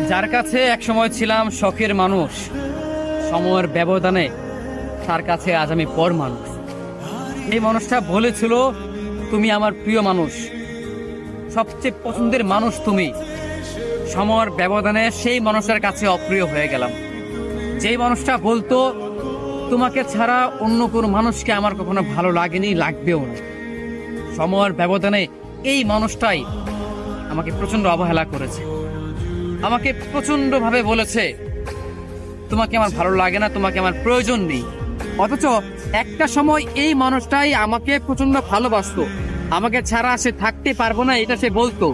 যার কাছে একসময় ছিলাম শখের মানুষ, সময়ের ব্যবধানে তার কাছে আজ আমি পর মানুষ। এই মানুষটা বলেছিল তুমি আমার প্রিয় মানুষ, সবচেয়ে পছন্দের মানুষ তুমি। সময়ের ব্যবধানে সেই মানুষটার কাছে অপ্রিয় হয়ে গেলাম। যেই মানুষটা বলতো তোমাকে ছাড়া অন্য কোনো মানুষকে আমার কখনো ভালো লাগেনি, লাগবেও না, সময়ের ব্যবধানে এই মানুষটাই আমাকে প্রচন্ড অবহেলা করেছে। আমাকে প্রচন্ড ভাবে বলেছে তোমাকে আমার ভালো লাগে না, তোমাকে আমার প্রয়োজন নেই। অথচ একটা সময় এই মানুষটাই আমাকে প্রচন্ড ভালোবাসতো, আমাকে ছাড়া সে থাকতে পারবো না এটা সে বলতো।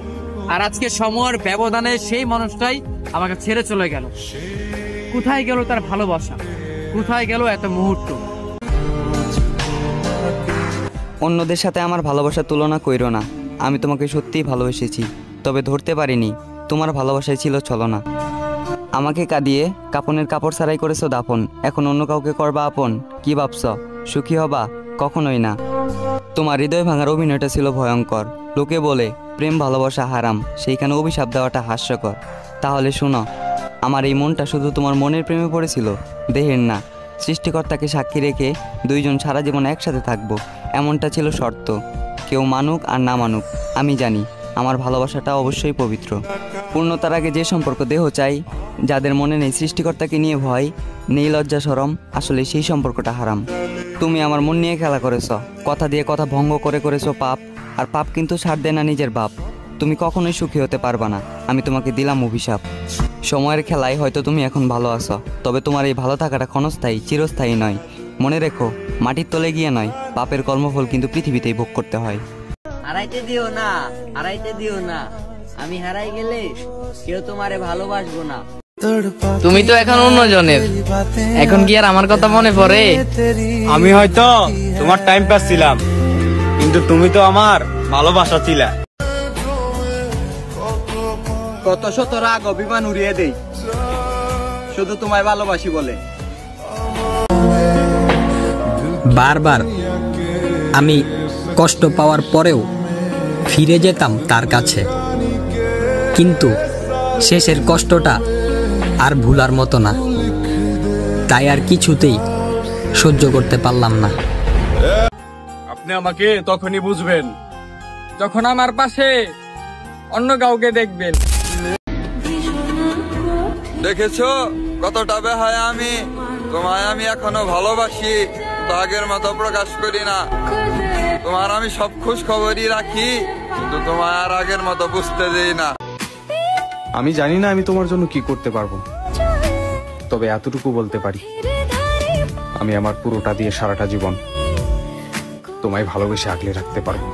আর আজকে সময়ের ব্যবধানে সেই মানুষটাই আমাকে ছেড়ে চলে গেল। কোথায় গেল তার ভালোবাসা, কোথায় গেল এত মুহূর্ত? অন্যদের সাথে আমার ভালোবাসার তুলনা কইরো না। আমি তোমাকে সত্যিই ভালোবেসেছি, তবে ধরতে পারিনি তোমার ভালোবাসায় ছিল ছলনা। আমাকে কাঁদিয়ে কাপনের কাপড় ছাড়াই করেছো দাফন, এখন অন্য কাউকে করবা আপন। কি ভাবছ সুখী হবা? কখনোই না। তোমার হৃদয় ভাঙার অভিনয়টা ছিল ভয়ঙ্কর। লোকে বলে প্রেম ভালোবাসা হারাম, সেইখানে অভিশাপ দেওয়াটা হাস্যকর। তাহলে শোনো, আমার এই মনটা শুধু তোমার মনের প্রেমে পড়েছিল, দেহের না। সৃষ্টিকর্তাকে সাক্ষী রেখে দুইজন সারা জীবন একসাথে থাকবো, এমনটা ছিল শর্ত। কেউ মানুক আর না মানুক, আমি জানি আমার ভালোবাসাটা অবশ্যই পবিত্র। পূর্ণতার আগে যে সম্পর্ক দেহ চাই, যাদের মনে নেই সৃষ্টিকর্তাকে নিয়ে ভয়, নেই লজ্জা শরম, আসলে সেই সম্পর্কটা হারাম। তুমি আমার মন নিয়ে খেলা করেছো, কথা দিয়ে কথা ভঙ্গ করেছো পাপ। আর পাপ কিন্তু ছাড় দেয় না নিজের বাপ। তুমি কখনোই সুখী হতে পারবা না, আমি তোমাকে দিলাম অভিশাপ। সময়ের খেলায় হয়তো তুমি এখন ভালো আছো, তবে তোমার এই ভালো থাকাটা ক্ষণস্থায়ী, চিরস্থায়ী নয়। মনে রেখো, মাটির তলে গিয়ে নয়, পাপের কর্মফল কিন্তু পৃথিবীতেই ভোগ করতে হয়। হারাইতে দিও না, হারাইতে দিও না, আমি হারাই গেলে কেউ তোমারে ভালোবাসবো না। তুমি তো এখন অন্যজনের, এখন কি আর আমার কথা মনে পড়ে? আমি হয়তো তোমার টাইম পাস ছিলাম, কিন্তু তুমি তো আমার ভালোবাসা ছিলা। কত শত রাগ অভিমান উড়িয়ে দেই শুধু তোমায় ভালোবাসি বলে। বারবার আমি কষ্ট পাওয়ার পরেও ফিরে যেতাম তার কাছে, কিন্তু শেষের কষ্টটা আর ভুলার মতো না, তাই আর কিছুতেই সহ্য করতে পারলাম না। আপনি আমাকে তখনই বুঝবেন যখন আমার পাশে অন্য কাউকে দেখবেন। দেখেছো কতটা বেহায়া আমি, তোমায় আমি এখনো ভালোবাসি, আগের মতো প্রকাশ করি না। তোমার আমি সব খোঁজ খবরই রাখি, কিন্তু তোমায় আর আগের মতো বুঝতে দেই না। আমি জানি না আমি তোমার জন্য কি করতে পারবো, তবে এতটুকু বলতে পারি, আমি আমার পুরোটা দিয়ে সারাটা জীবন তোমায় ভালোবেসে আগলে রাখতে পারবো।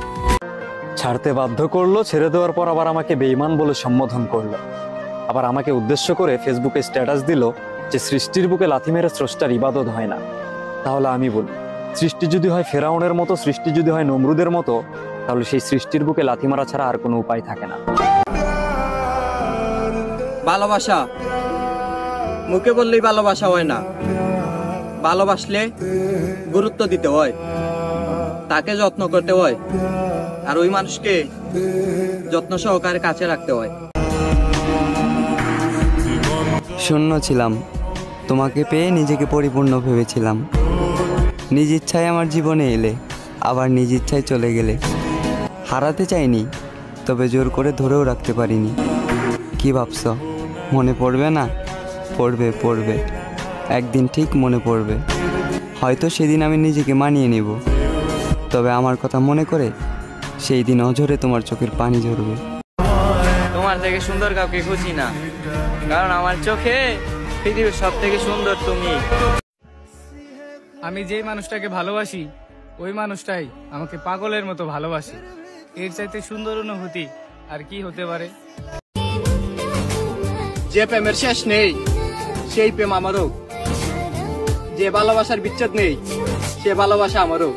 ছাড়তে বাধ্য করলো, ছেড়ে দেওয়ার পর আবার আমাকে বেঈমান বলে সম্বোধন করলো। আবার আমাকে উদ্দেশ্য করে ফেসবুকে স্ট্যাটাস দিল যে সৃষ্টির বুকে লাথি মেরে স্রষ্টার ইবাদত হয় না। তাহলে আমি বলি, সৃষ্টি যদি হয় ফেরাউনের মতো, সৃষ্টি যদি হয় নমরুদের মতো, তাহলে সেই সৃষ্টির বুকে লাথি মারা ছাড়া আর কোনো উপায় থাকে না। ভালোবাসা মুখে বললেই ভালোবাসা হয় না, ভালোবাসলে গুরুত্ব দিতে হয়, তাকে যত্ন করতে হয়, আর ওই মানুষকে যত্ন সহকারে কাছে রাখতে হয়। শূন্য ছিলাম, তোমাকে পেয়ে নিজেকে পরিপূর্ণ ভেবেছিলাম। নিজ ইচ্ছায় আমার জীবনে এলে, আবার নিজ ইচ্ছায় চলে গেলে। হারাতে চাইনি, তবে জোর করে ধরেও রাখতে পারিনি। কি ভাবছ মনে পড়বে না? পড়বে পড়বে, একদিন ঠিক মনে পড়বে। হয়তো সেদিন আমি নিজেকে মানিয়ে নেব, তবে আমার কথা মনে করে সেই দিন অঝরে তোমার চোখের পানি ঝরবে। তোমার থেকে সুন্দর কাউকে খুঁজি না, কারণ আমার চোখে পৃথিবীর সব থেকে সুন্দর তুমি। আমি যেই মানুষটাকে ভালোবাসি, ওই মানুষটাই আমাকে পাগলের মতো ভালোবাসে। এর চাইতে সুন্দর অনুভূতি আর কি হতে পারে? যে প্রেমের শেষ নেই সেই প্রেম আমারও, যে ভালোবাসার বিচ্ছেদ নেই সে ভালোবাসা আমারও।